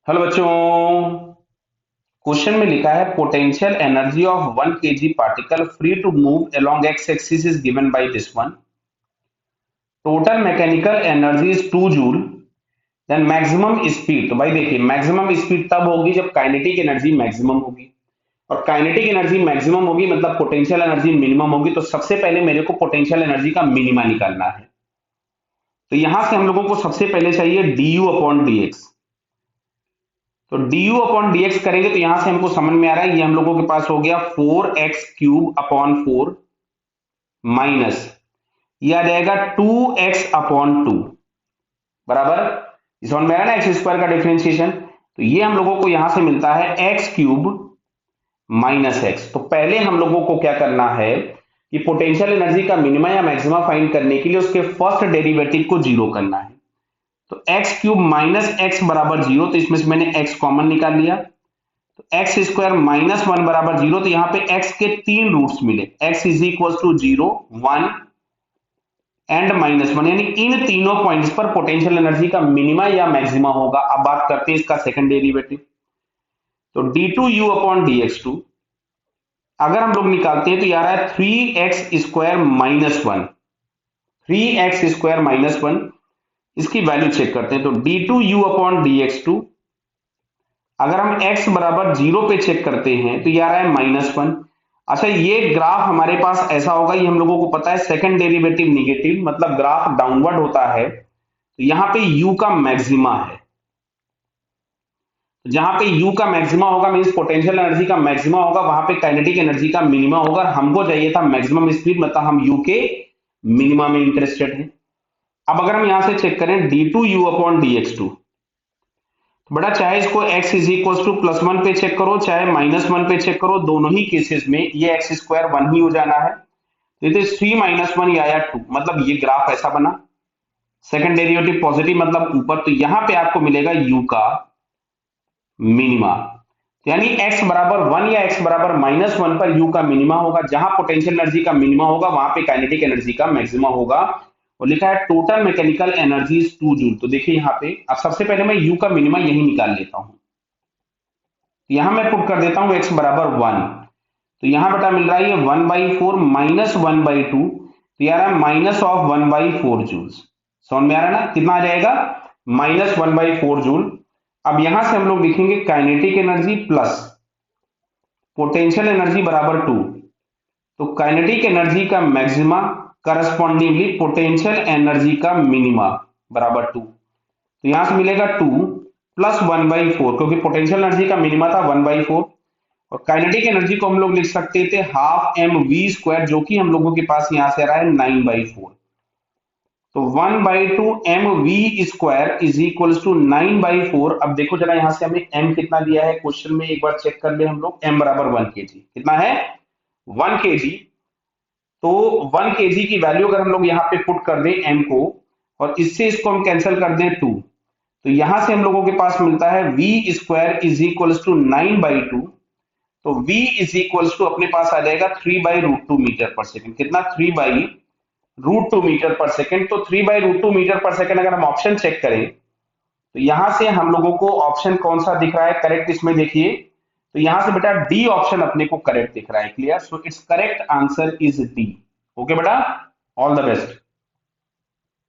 Hello बच्चों। Question में लिखा है potential energy of 1 kg particle free to move along x axis is given by this one. Total mechanical energy is 2 joule. Then maximum speed, तो भाई देखिए maximum speed तब होगी जब काइनेटिक एनर्जी मैक्सिमम होगी, और काइनेटिक एनर्जी मैक्सिमम होगी मतलब पोटेंशियल एनर्जी मिनिमम होगी। तो सबसे पहले मेरे को पोटेंशियल एनर्जी का मिनिमा निकालना है। तो यहां से हम लोगों को सबसे पहले चाहिए du अपॉन dx। तो du अपॉन dx करेंगे तो यहां से हमको समझ में आ रहा है, ये हम लोगों के पास हो गया 4x³ अपॉन 4 माइनस ये आ जाएगा 2x/2 बराबर। इस समझ में आ रहा है ना एक्स स्क्वायर का डिफरेंशिएशन। तो ये हम लोगों को यहां से मिलता है x³ माइनस एक्स। तो पहले हम लोगों को क्या करना है कि पोटेंशियल एनर्जी का मिनिमा या मैक्सिमा फाइंड करने के लिए उसके फर्स्ट डेरिवेटिव को जीरो करना है। तो x³ माइनस एक्स बराबर जीरो, तो इसमें से मैंने x कॉमन निकाल लिया। तो एक्स स्क्वायर माइनस वन बराबर जीरो, तो यहां पे x के 3 रूट्स मिले, x is equal to 0, 1 and -1, यानी इन तीनों पॉइंट्स पर पोटेंशियल एनर्जी का मिनिमा या मैक्सिमा होगा। अब बात करते हैं इसका सेकंड डेरिवेटिव। तो d2u अपॉन dx2 अगर हम लोग निकालते हैं तो यार है 3x² - 1, 3x² - 1। इसकी वैल्यू चेक करते हैं। तो d2u अपॉन dx2 अगर हम x बराबर 0 पे चेक करते हैं तो ये आ रहा है -1। अच्छा, ये ग्राफ हमारे पास ऐसा होगा, ये हम लोगों को पता है सेकंड डेरिवेटिव निगेटिव मतलब ग्राफ डाउनवर्ड होता है। तो यहां पे u का मैक्सिमा है। तो जहां पे u का मैक्सिमा होगा मींस पोटेंशियल एनर्जी का मैक्सिमा होगा, वहां पे काइनेटिक एनर्जी का मिनिमा होगा। हमको चाहिए था मैक्सिमम स्पीड, मतलब हम u के मिनिमा में इंटरेस्टेड हैं। अब अगर हम यहां से चेक करें d2u अपॉन dx2, बड़ा चाहे इसको x इज इक्वल टू +1 पे चेक करो चाहे -1 पे चेक करो, दोनों ही केसेस में ये x² 1 ही हो जाना है। तो 3 - 1 ये आया 2, मतलब ये ग्राफ ऐसा बना। सेकंड डेरिवेटिव पॉजिटिव मतलब ऊपर, तो यहां पे आपको मिलेगा u का मिनिमा। यानी x बराबर 1 या x बराबर -1 पर u का मिनिमा होगा। जहां पोटेंशियल एनर्जी का मिनिमा होगा वहां पे काइनेटिक एनर्जी का मैक्सिमा होगा। और लिखा है total mechanical energy is 2 joule. तो देखिए यहाँ पे अब सबसे पहले मैं u का मिनिमा यही निकाल लेता हूं। यहां मैं पुट कर देता हूं x बराबर 1। तो यहां बेटा मिल रहा है ये 1/4 माइनस 1/2, तो यार है -1/4 जूल्स। समझ में आ रहा है ना, कितना आ जाएगा -1/4 जूल। अब यहां से हम लोग लिखेंगे kinetic energy plus potential energy बराबर 2। तो काइनेटिक एनर्जी का मैक्सिमा करस्पॉन्डिंगली पोटेंशियल एनर्जी का मिनिमा बराबर 2। तो यहां से मिलेगा 2 प्लस 1/4, क्योंकि पोटेंशियल एनर्जी का मिनिमा था 1/4। और काइनेटिक एनर्जी को हम लोग लिख सकते थे हाफ mv², जो कि हम लोगों के पास यहां से आ रहा है 9/4। तो 1/2 mv² इज इक्वल टू 9/4। अब देखो जरा यहां से हमें m कितना दिया है क्वेश्चन में, एक बार चेक कर ले हम लोग। m बराबर 1 kg, कितना है 1 kg। तो 1 kg की वैल्यू अगर हम लोग यहाँ पे पुट कर दें m को, और इससे इसको हम कैंसिल कर दें 2, तो यहां से हम लोगों के पास मिलता है v² इज इक्वल टू 9/2। तो v इज इक्वल टू अपने पास आ जाएगा 3/√2 मीटर पर सेकंड। कितना 3/√2 मीटर पर सेकंड। तो 3/√2 मीटर पर सेकंड अगर हम ऑप्शन चेक करें तो यहां से हम लोगों को ऑप्शन कौन सा दिख रहा है करेक्ट, इसमें देखिए। तो यहां से बेटा डी ऑप्शन अपने को करेक्ट दिख रहा है। Clear, so it's correct answer is D. Okay बेटा, ऑल द बेस्ट।